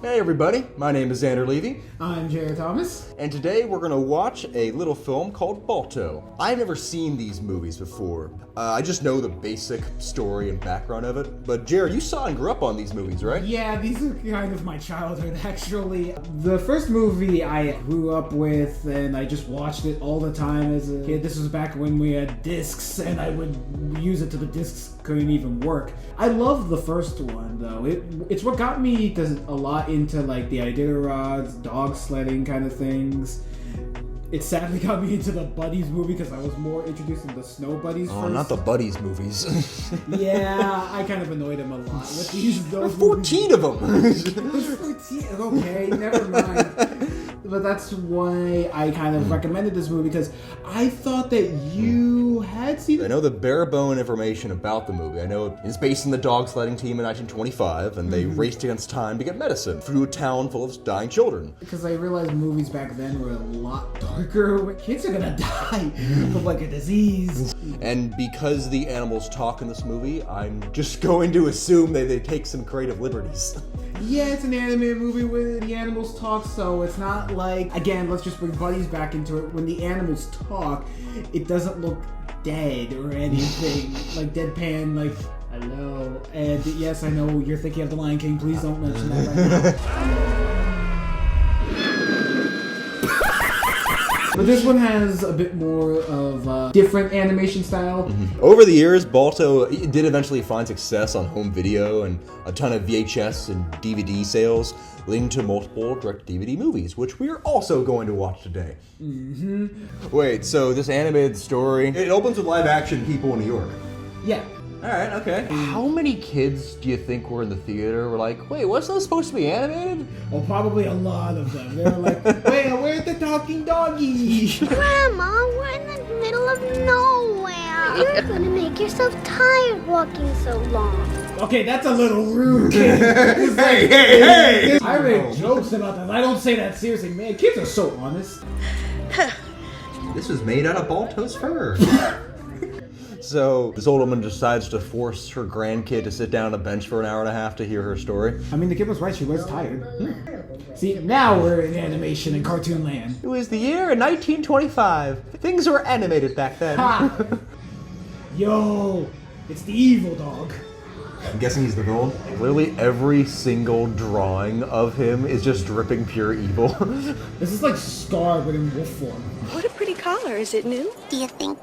Hey everybody, my name is Zander Levy. I'm Jared Thomas. And today we're going to watch a little film called Balto. I've never seen these movies before. I just know the basic story and background of it. But Jared, you saw and grew up on these movies, right? Yeah, these are kind of my childhood, actually. The first movie I grew up with, and I just watched it all the time as a kid. This was back when we had discs, and I would use it till the discs couldn't even work. I love the first one, though. It's what got me a lot into like the Idiots, dog sledding kind of things. It sadly got me into the Buddies movie because I was more introduced to the Snow Buddies first. Not the Buddies movies. Yeah, I kind of annoyed him a lot with those 14 movies. of them! There's 14, okay, never mind. But that's why I kind of recommended this movie, because I thought that you had seen it. I know the bare bone information about the movie. I know it's based on the dog sledding team in 1925, and they raced against time to get medicine through a town full of dying children. Because I realized movies back then were a lot darker. Kids are gonna die from like a disease. And because the animals talk in this movie, I'm just going to assume they take some creative liberties. Yeah, it's an animated movie where the animals talk, so it's not like, again, let's just bring Buddies back into it. When the animals talk, it doesn't look dead or anything, like deadpan, like, hello. And yes, I know you're thinking of The Lion King, please don't mention that right now. But this one has a bit more of a different animation style. Over the years, Balto did eventually find success on home video and a ton of VHS and DVD sales, leading to multiple direct-to-DVD movies, which we are also going to watch today. Wait, so this animated story, it opens with live-action people in New York. Yeah. Alright, okay. How many kids do you think were in the theater were like, wait, wasn't this supposed to be animated? Well, probably a lot of them. They were like, wait, where's the talking doggy? Grandma, we're in the middle of nowhere. You're gonna make yourself tired walking so long. Okay, that's a little rude, kid. Hey! I make jokes about that. I don't say that seriously, man. Kids are so honest. This was made out of Balto's fur. So, this old woman decides to force her grandkid to sit down on a bench for an hour and a half to hear her story. I mean, the kid was right. She was tired. See, now we're in animation and cartoon land. It was the year in 1925. Things were animated back then. Ha! Yo, it's the evil dog. I'm guessing he's the villain. Literally every single drawing of him is just dripping pure evil. This is like Scar, but in wolf form. What a pretty collar. Is it new? Do you think,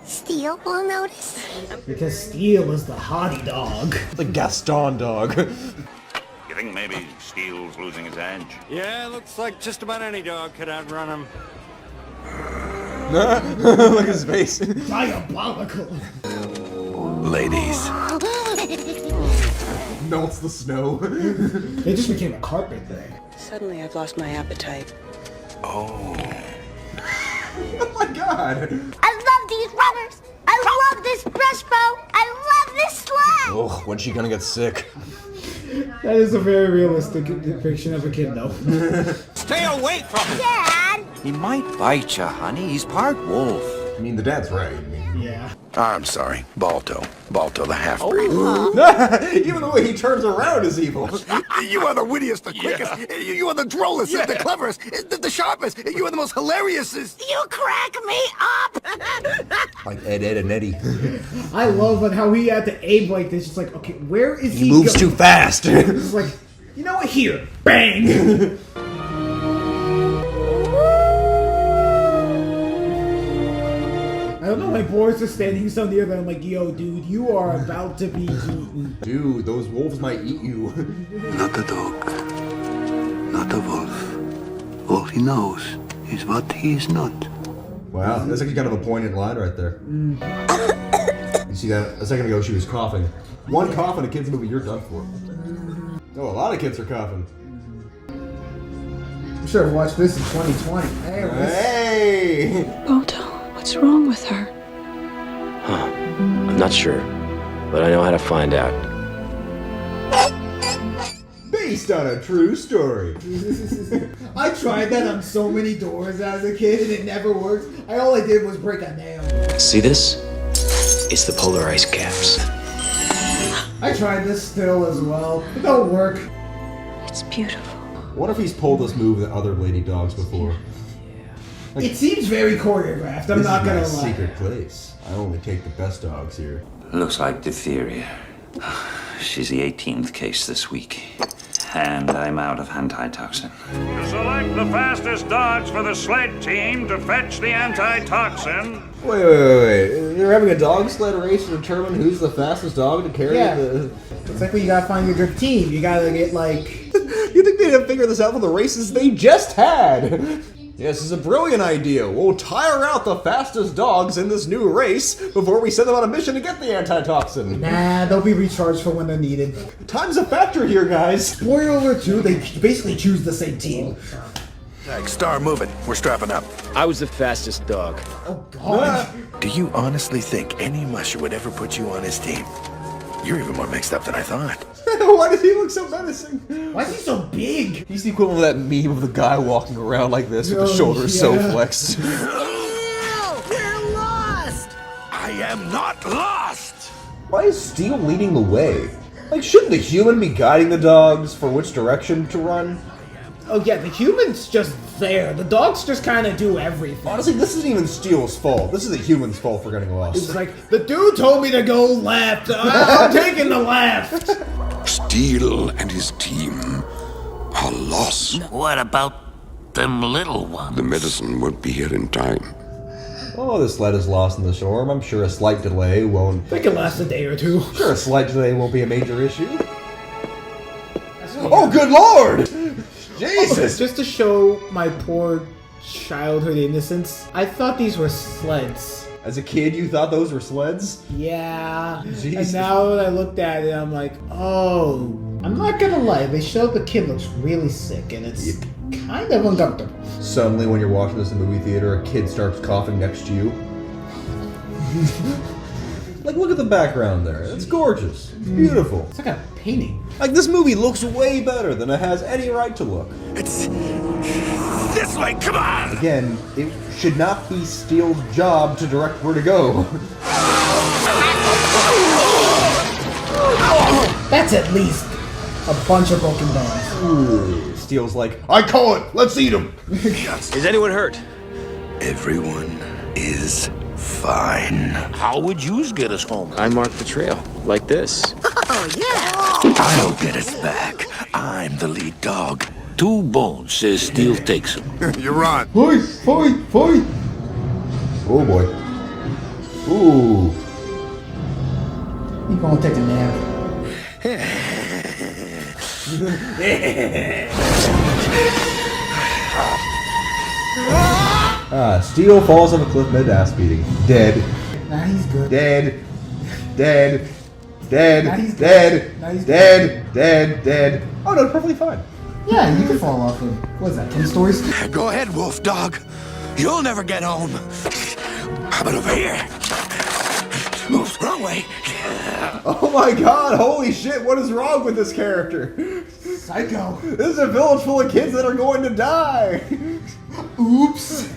Steel will notice? Because Steel is the haughty dog. The Gaston dog. You think maybe Steele's losing his edge? Yeah, looks like just about any dog could outrun him. Look at his face. Diabolical. Ladies. Melts the snow. It just became a carpet thing. Suddenly I've lost my appetite. Oh my god. I love these rubbers. I love this brush bow. I love this sled. Oh, when's she gonna get sick? That is a very realistic depiction of a kid, though. Stay away from him! Dad. He might bite you, honey. He's part wolf. I mean, the dad's right. Yeah. I'm sorry, Balto the half-breed. Even the way he turns around is evil. You are the wittiest, the quickest, you are the drollest, the cleverest, the sharpest, you are the most hilarious. You crack me up. Like Ed, and Eddie. I love how he had to aim like this. Just like, okay, where is he? He moves too fast. It's like, you know what? Here, bang. I don't know, my boys are standing so near that I'm like, yo, dude, you are about to be eaten. Dude, those wolves might eat you. Not the dog, not the wolf. All he knows is what he is not. Wow, that's actually kind of a poignant line right there. You see that? A second ago she was coughing. One cough in a kid's movie, you're done for. Oh, a lot of kids are coughing. I'm sure I've watched this in 2020. Hey! Balto, what's wrong with her? Huh. I'm not sure, but I know how to find out. Based on a true story. I tried that on so many doors as a kid and it never worked. All I did was break a nail. See this? It's the polar ice caps. I tried this still as well. It don't work. It's beautiful. I wonder if he's pulled this move with other lady dogs before. It seems very choreographed, I'm not gonna lie. This is my secret place. I only take the best dogs here. Looks like diphtheria. She's the 18th case this week. And I'm out of antitoxin. Select the fastest dogs for the sled team to fetch the antitoxin. Wait. They're having a dog sled race to determine who's the fastest dog to carry the... It's like when you gotta find your good team. You gotta get, like... You think they'd have figured this out for the races they just had? Yes, this is a brilliant idea. We'll tire out the fastest dogs in this new race before we send them on a mission to get the antitoxin. Nah, they'll be recharged for when they're needed. Time's a factor here, guys. Spoiler 2, they basically choose the same team. Star, move it. We're strapping up. I was the fastest dog. Oh, God. Do you honestly think any musher would ever put you on his team? You're even more mixed up than I thought. Why does he look so menacing? Why is he so big? He's the equivalent of that meme of the guy walking around like this with the shoulders so flexed. We're lost! I am not lost! Why is Steel leading the way? Like, shouldn't the human be guiding the dogs for which direction to run? Oh yeah, the human's just there. The dogs just kind of do everything. Honestly, this isn't even Steel's fault. This is the human's fault for getting lost. It's like, the dude told me to go left. I'm taking the left. Steel and his team are lost. What about them little ones? The medicine won't be here in time. Oh, the sled is lost in the storm. I'm sure a slight delay won't... It can last a day or two. Sure, a slight delay won't be a major issue. Oh, good lord! Jesus! Just to show my poor childhood innocence, I thought these were sleds. As a kid, you thought those were sleds? Yeah. Jesus. And now that I looked at it, I'm like, oh. I'm not gonna lie, they showed the kid looks really sick, and it's kind of uncomfortable. Suddenly, when you're watching this in the movie theater, a kid starts coughing next to you. Like, look at the background there. It's gorgeous. It's beautiful. It's like a painting. Like, this movie looks way better than it has any right to look. It's this way, come on! Again, it should not be Steele's job to direct where to go. That's at least a bunch of broken bones. Ooh. Steele's like, I call it! Let's eat him! Is anyone hurt? Everyone is fine. How would yous get us home? I marked the trail, like this. I'll get us back. I'm the lead dog. 2 bones says Steel takes him. You're on. Fight! Oh boy. Ooh. You gonna take a nap? Steele falls off a cliff mid-ass beating. Dead. Nah, he's good. Dead. Nah, he's good. Nah, he's good. Dead. Oh no, perfectly fine. Yeah, you can fall off of, what is that, 10 stories? Go ahead, wolf dog. You'll never get home. How about over here? Oops, wrong way. Oh my god, holy shit, what is wrong with this character? Psycho. This is a village full of kids that are going to die. Oops.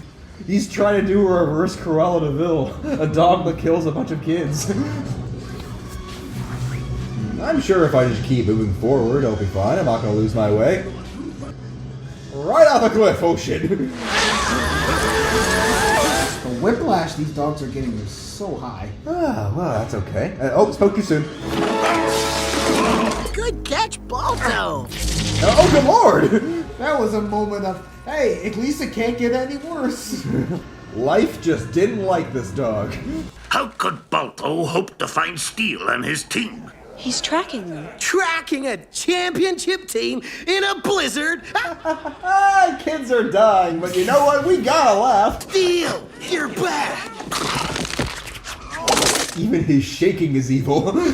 He's trying to do a reverse Cruella de Vil, a dog that kills a bunch of kids. I'm sure if I just keep moving forward, I'll be fine. I'm not going to lose my way. Right off the cliff, oh shit. The whiplash these dogs are getting is so high. Ah, well, that's okay. Oh, spoke too soon. Good catch, Balto! Oh, good lord! That was a moment of, hey, at least it can't get any worse. Life just didn't like this dog. How could Balto hope to find Steel and his team? He's tracking them. Tracking a championship team in a blizzard? Kids are dying, but you know what? We gotta laugh. Steel, you're back! Even his shaking is evil. Don't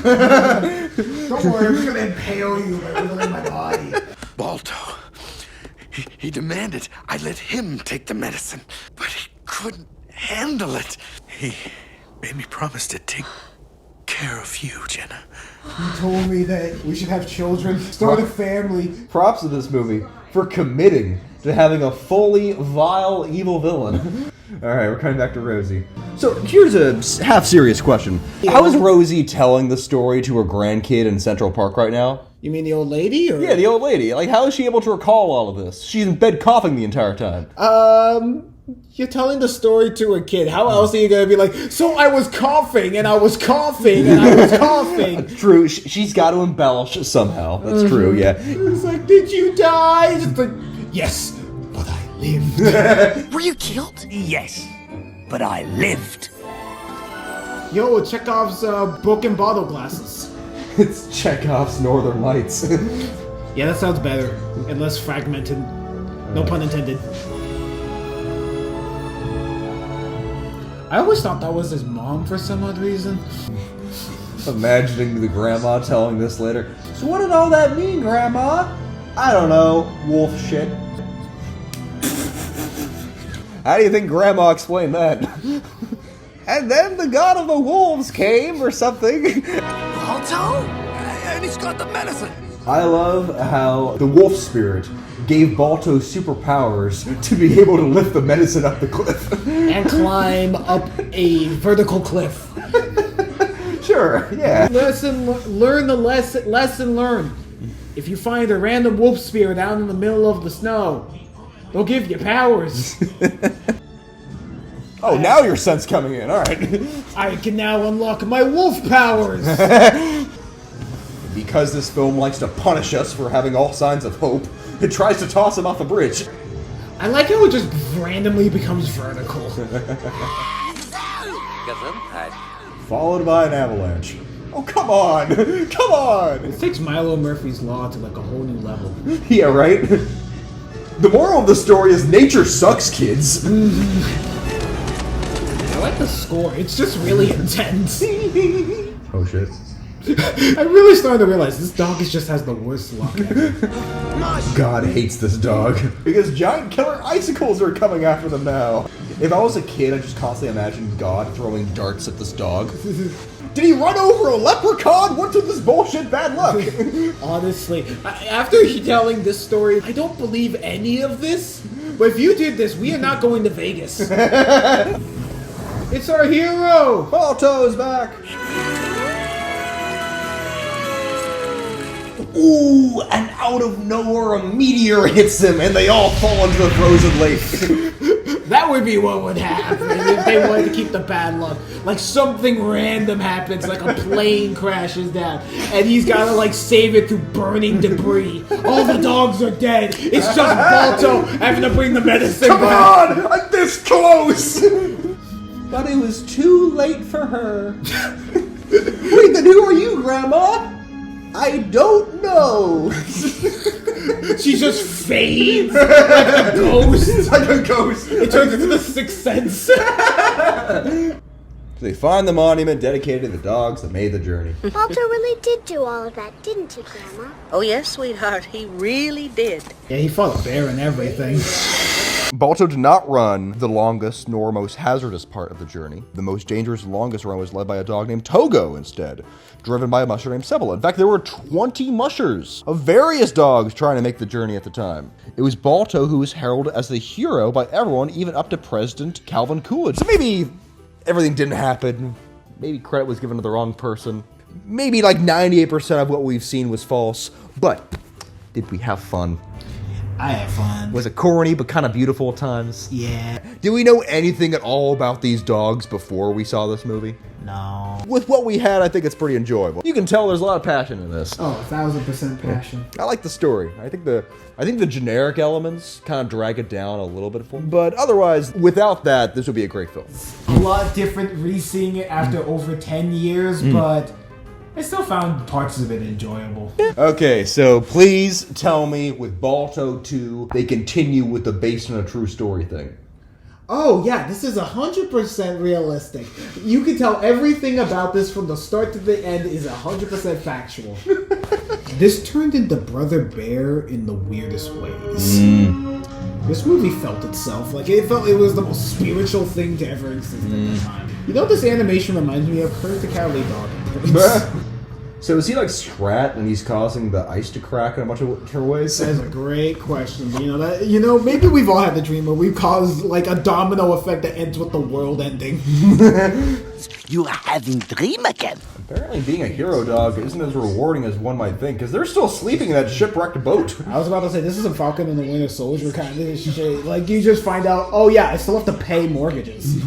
worry, I'm just gonna impale you by wiggling my body. Balto. He demanded I let him take the medicine, but he couldn't handle it. He made me promise to take care of you, Jenna. He told me that we should have children, start a family. Props to this movie for committing to having a fully vile evil villain. Alright, we're coming back to Rosie. So, here's a half-serious question. How is Rosie telling the story to her grandkid in Central Park right now? You mean the old lady? Or? Yeah, the old lady. Like, how is she able to recall all of this? She's in bed coughing the entire time. You're telling the story to a kid. How else are you gonna be like, so I was coughing, and I was coughing, and I was coughing? True, she's got to embellish it somehow. That's true, yeah. It's like, did you die? It's like, yes, but I lived. Were you killed? Yes, but I lived. Yo, Chekhov's broken bottle glasses. It's Chekhov's Northern Lights. Yeah, that sounds better. And less fragmented. No pun intended. I always thought that was his mom for some odd reason. Imagining the grandma telling this later. So what did all that mean, Grandma? I don't know. Wolf shit. How do you think Grandma explained that? And then the god of the wolves came, or something. Balto? And he's got the medicine. I love how the wolf spirit gave Balto superpowers to be able to lift the medicine up the cliff. And climb up a vertical cliff. Sure, yeah. Learn the lesson learned. If you find a random wolf spear down in the middle of the snow, they'll give you powers. Oh, now your sense coming in, alright. I can now unlock my wolf powers! Because this film likes to punish us for having all signs of hope, it tries to toss him off a bridge. I like how it just randomly becomes vertical. Followed by an avalanche. Oh, come on! Come on! It takes Milo Murphy's Law to like a whole new level. Yeah, right? The moral of the story is nature sucks, kids. I like the score. It's just really intense. Oh, shit. I'm really starting to realize this dog just has the worst luck ever. God hates this dog. Because giant killer icicles are coming after them now. If I was a kid, I'd just constantly imagine God throwing darts at this dog. Did he run over a leprechaun? What's with this bullshit bad luck? Honestly, after telling this story, I don't believe any of this. But if you did this, we are not going to Vegas. It's our hero! Balto's back! Ooh, and out of nowhere a meteor hits them and they all fall into the frozen lake. That would be what would happen if they wanted to keep the bad luck. Like something random happens, like a plane crashes down, and he's gotta like save it through burning debris. All the dogs are dead. It's just Balto having to bring the medicine Come back. on! I'm this close! But it was too late for her. Wait, then who are you, Grandma? I don't know. She just fades like a ghost. Like a ghost. It turns into the Sixth Sense. They find the monument dedicated to the dogs that made the journey. Balto really did do all of that, didn't he, Grandma? Oh, yes, sweetheart, he really did. Yeah, he fought a bear and everything. Balto did not run the longest nor most hazardous part of the journey. The most dangerous and longest run was led by a dog named Togo instead, driven by a musher named Sebela. In fact, there were 20 mushers of various dogs trying to make the journey at the time. It was Balto who was heralded as the hero by everyone, even up to President Calvin Coolidge. So maybe everything didn't happen. Maybe credit was given to the wrong person. Maybe like 98% of what we've seen was false. But did we have fun? I had fun. Was it corny but kind of beautiful at times? Yeah. Did we know anything at all about these dogs before we saw this movie? No. With what we had, I think it's pretty enjoyable. You can tell there's a lot of passion in this. Oh, 1000% passion. I like the story. I think the generic elements kind of drag it down a little bit for me. But otherwise, without that, this would be a great film. A lot different re-seeing it after over 10 years, but I still found parts of it enjoyable. Okay, so please tell me with Balto 2, they continue with the based on a true story thing. Oh yeah, this is 100% realistic. You can tell everything about this from the start to the end is 100% factual. This turned into Brother Bear in the weirdest ways. This movie felt itself. Like, it felt it was the most spiritual thing to ever exist at the time. You know what this animation reminds me of? Courage the Cowardly Dog. So is he like Strat and he's causing the ice to crack in a bunch of different ways? That's a great question. Maybe we've all had the dream where we've caused like a domino effect that ends with the world ending. You are having dream again. Apparently being a hero dog isn't as rewarding as one might think, because they're still sleeping in that shipwrecked boat. I was about to say, this is a Falcon and the Winter Soldier kind of shit. Like, you just find out, oh yeah, I still have to pay mortgages.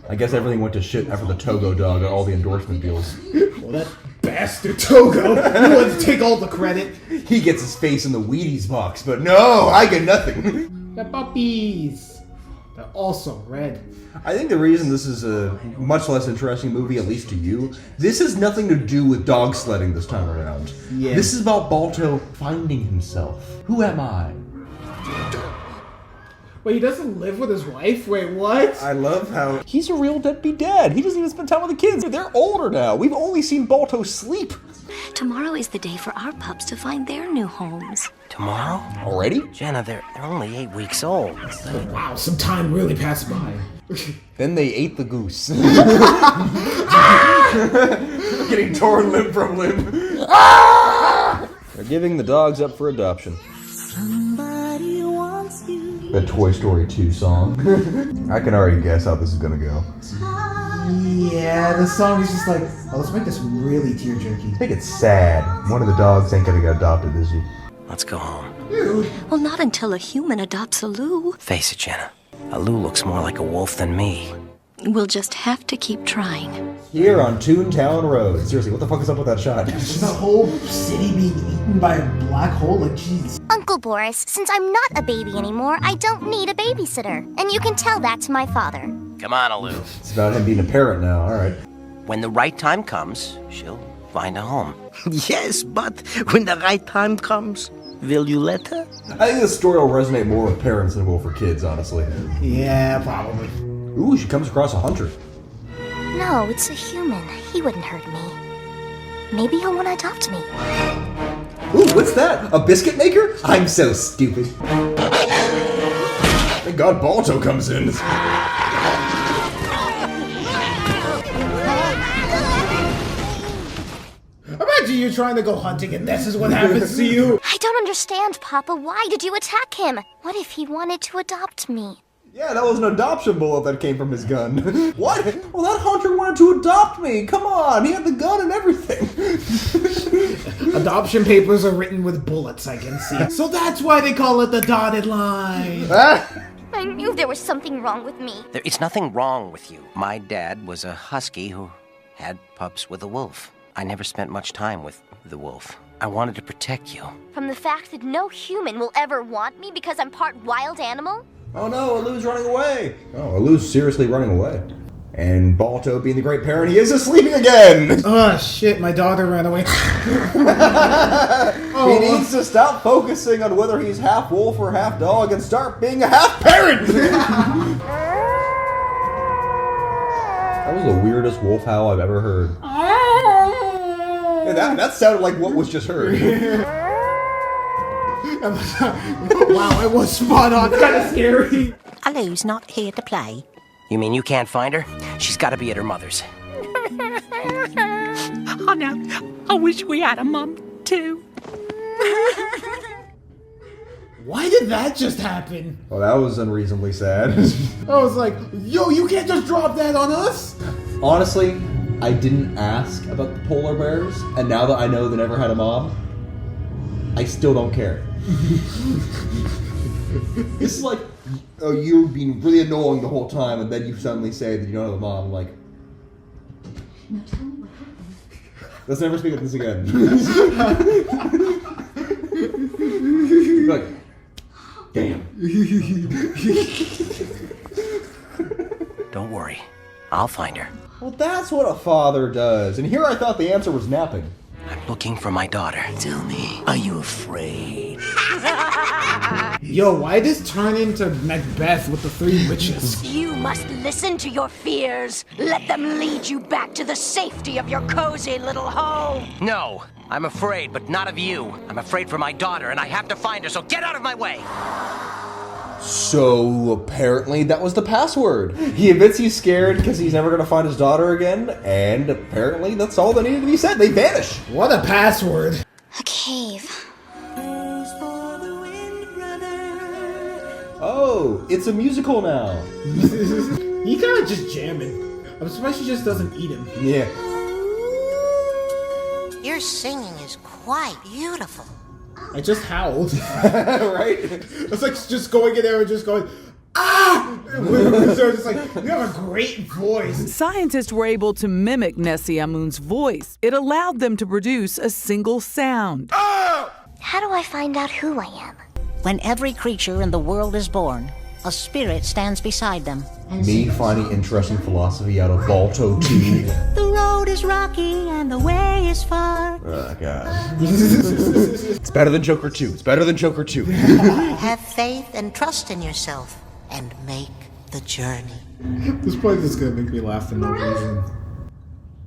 I guess everything went to shit after the Togo dog got all the endorsement deals. Well, that bastard Togo, he wants to take all the credit. He gets his face in the Wheaties box, but no, I get nothing. The puppies. They're also red. I think the reason this is a much less interesting movie, at least to you, this has nothing to do with dog sledding this time around. Yeah. This is about Balto finding himself. Who am I? Wait, he doesn't live with his wife? Wait, what? I love how he's a real deadbeat dad. He doesn't even spend time with the kids. They're older now. We've only seen Balto sleep. Tomorrow is the day for our pups to find their new homes. Tomorrow? Already? Jenna, they're only 8 weeks old. Oh, wow, some time really passed by. Then they ate the goose. Getting torn limb from limb. They're giving the dogs up for adoption. Somebody wants you. The Toy Story 2 song. I can already guess how this is gonna go. Yeah, the song is just like, oh, let's make this really tear-jerky. I think it's sad. One of the dogs ain't gonna get adopted, is he? Let's go home. Dude. Well, not until a human adopts a Lou. Face it, Jenna. A Lou looks more like a wolf than me. We'll just have to keep trying. Here on Toontown Road. Seriously, what the fuck is up with that shot? Just the whole city being eaten by a black hole, like, jeez. Uncle Boris, since I'm not a baby anymore, I don't need a babysitter. And you can tell that to my father. Come on, Alou. It's about him being a parent now, alright. When the right time comes, she'll find a home. Yes, but when the right time comes, will you let her? I think this story will resonate more with parents than it will for kids, honestly. Yeah, probably. Ooh, she comes across a hunter. No, it's a human. He wouldn't hurt me. Maybe he'll want to adopt me. Ooh, what's that? A biscuit maker? I'm so stupid. Thank God Balto comes in. Imagine you trying to go hunting and this is what happens to you. I don't understand, Papa. Why did you attack him? What if he wanted to adopt me? Yeah, that was an adoption bullet that came from his gun. What? Well, that hunter wanted to adopt me. Come on, he had the gun and everything. Adoption papers are written with bullets, I can see. So that's why they call it the dotted line. I knew there was something wrong with me. It's nothing wrong with you. My dad was a husky who had pups with a wolf. I never spent much time with the wolf. I wanted to protect you. From the fact that no human will ever want me because I'm part wild animal? Oh no, Alu's running away. Oh, Alu's seriously running away. And Balto, being the great parent he is sleeping again. Oh shit, my daughter ran away. He needs to stop focusing on whether he's half wolf or half dog and start being a half parent. That was the weirdest wolf howl I've ever heard. Yeah, that sounded like what was just heard. Wow, it was spot on. Kind of scary. Alu's not here to play. You mean you can't find her? She's got to be at her mother's. Oh no, I wish we had a mum too. Why did that just happen? Well, that was unreasonably sad. I was like, yo, you can't just drop that on us. Honestly, I didn't ask about the polar bears, and now that I know they never had a mom, I still don't care. This is like, oh, you've been really annoying the whole time, and then you suddenly say that you don't have a mom. I'm like, let's never speak of this again. Like, damn. Don't worry. I'll find her. Well, that's what a father does. And here I thought the answer was napping. I'm looking for my daughter. Tell me, are you afraid? Yo, why did this turn into Macbeth with the three witches? You must listen to your fears. Let them lead you back to the safety of your cozy little home. No, I'm afraid, but not of you. I'm afraid for my daughter, and I have to find her, so get out of my way! So apparently that was the password. He admits he's scared because he's never going to find his daughter again, and apparently that's all that needed to be said. They vanish. What a password. A cave. Oh, it's a musical now. He kind of just jamming. I'm surprised she just doesn't eat him. Yeah. Your singing is quite beautiful. I just howled. Right? It's like just going in there and just going, ah! So it's like, you have a great voice. Scientists were able to mimic Nessie Amun's voice. It allowed them to produce a single sound. How do I find out who I am? When every creature in the world is born, a spirit stands beside them. Me finding interesting philosophy out of Balto 2. The road is rocky and the way is far. Oh, God. It's better than Joker 2. It's better than Joker 2. Have faith and trust in yourself and make the journey. This point is gonna make me laugh for no reason.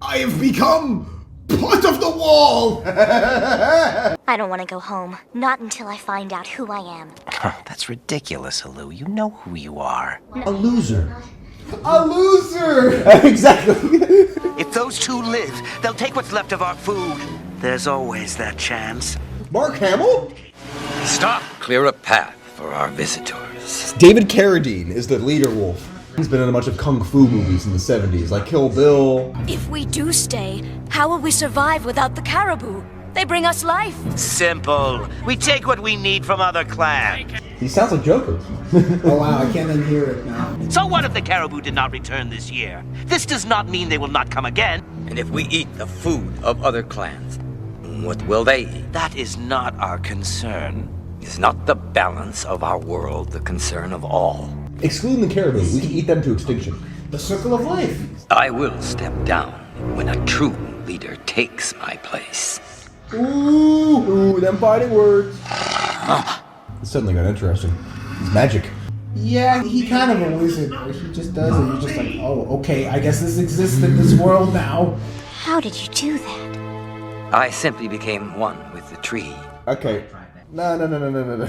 I have become part of the wall! I don't want to go home. Not until I find out who I am. That's ridiculous, Alu. You know who you are. A loser. A loser! Exactly. If those two live, they'll take what's left of our food. There's always that chance. Mark Hamill? Stop! Clear a path for our visitors. David Carradine is the leader wolf. He's been in a bunch of kung fu movies in the 70s, like Kill Bill. If we do stay, how will we survive without the caribou? They bring us life. Simple. We take what we need from other clans. He sounds like Joker. Oh wow, I can't unhear it now. So what if the caribou did not return this year? This does not mean they will not come again. And if we eat the food of other clans, what will they eat? That is not our concern. Is not the balance of our world the concern of all? Excluding the caribou, we can eat them to extinction. The circle of life. I will step down when a true leader takes my place. Ooh, them fighting words. It suddenly got interesting. It's magic. Yeah, he kind of a wizard. He just does it. You're just like, oh, okay, I guess this exists in this world now. How did you do that? I simply became one with the tree. Okay. No.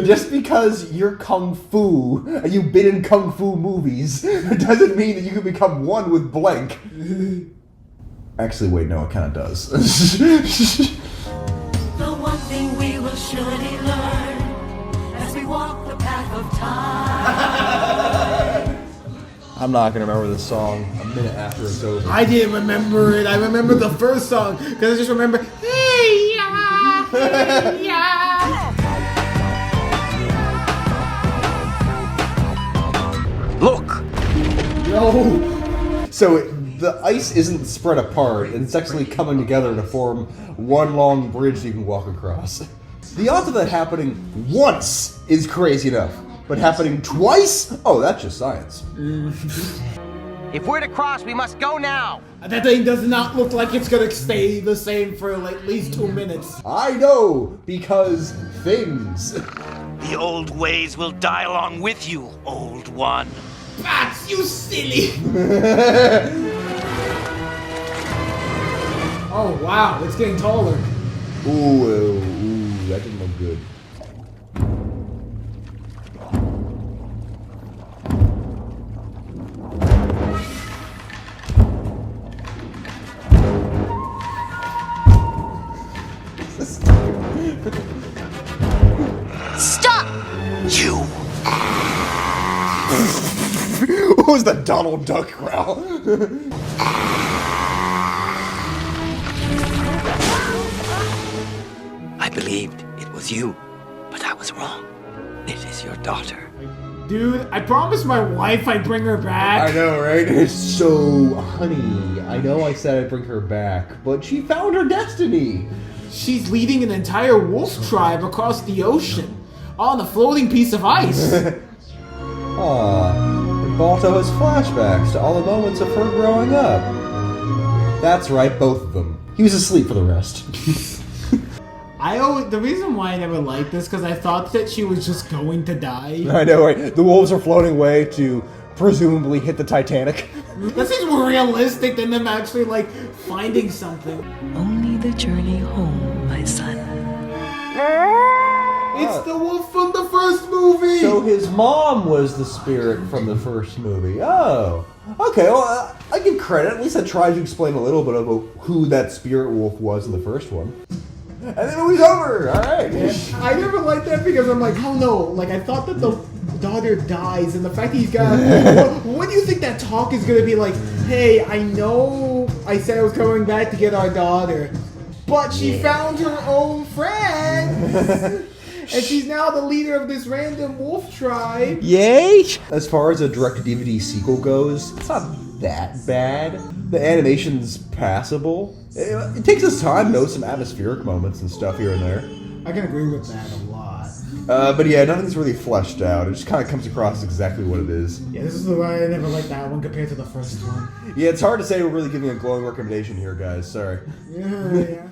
Just because you're kung fu and you've been in kung fu movies doesn't mean that you can become one with blank. Actually, wait, no, it kind of does. The one thing we will surely learn as we walk the path of time. I'm not gonna remember this song a minute after it's over. I didn't remember it. I remember the first song because I just remember, hey ya, hey ya. Look! No. So the ice isn't spread apart, it's actually coming together to form one long bridge you can walk across. The odds of that happening once is crazy enough, but happening twice? Oh, that's just science. If we're to cross, we must go now. That thing does not look like it's gonna stay the same for like at least 2 minutes. I know, because things. The old ways will die along with you, old one. Bats, you silly! Oh wow, it's getting taller. Ooh, that didn't look good. Stop! You! What was the Donald Duck growl? I believed it was you, but I was wrong. It is your daughter. Dude, I promised my wife I'd bring her back. I know, right? So, honey, I know I said I'd bring her back, but she found her destiny. She's leading an entire wolf tribe across the ocean on a floating piece of ice. Aw, and Balto has flashbacks to all the moments of her growing up. That's right, both of them. He was asleep for the rest. The reason why I never liked this because I thought that she was just going to die. I know, right? The wolves are floating away to presumably hit the Titanic. That seems more realistic than them actually like finding something. Only the journey home, my son. It's the wolf from the first movie! So his mom was the spirit from the first movie. Oh. Okay, well, I give credit. At least I tried to explain a little bit about who that spirit wolf was in the first one. And the movie's over! Alright. I never liked that because I'm like, oh no, like I thought that the daughter dies, and the fact that he's got... what do you think that talk is going to be like? Hey, I know I said I was coming back to get our daughter, but she found her own friend! And she's now the leader of this random wolf tribe. Yay! As far as a direct-to-DVD sequel goes, it's not that bad. The animation's passable. It takes its time, though, some atmospheric moments and stuff here and there. I can agree with that a lot. But yeah, nothing's really fleshed out. It just kind of comes across exactly what it is. Yeah, this is the why I never liked that one compared to the first one. Yeah, it's hard to say we're really giving a glowing recommendation here, guys. Sorry. Yeah.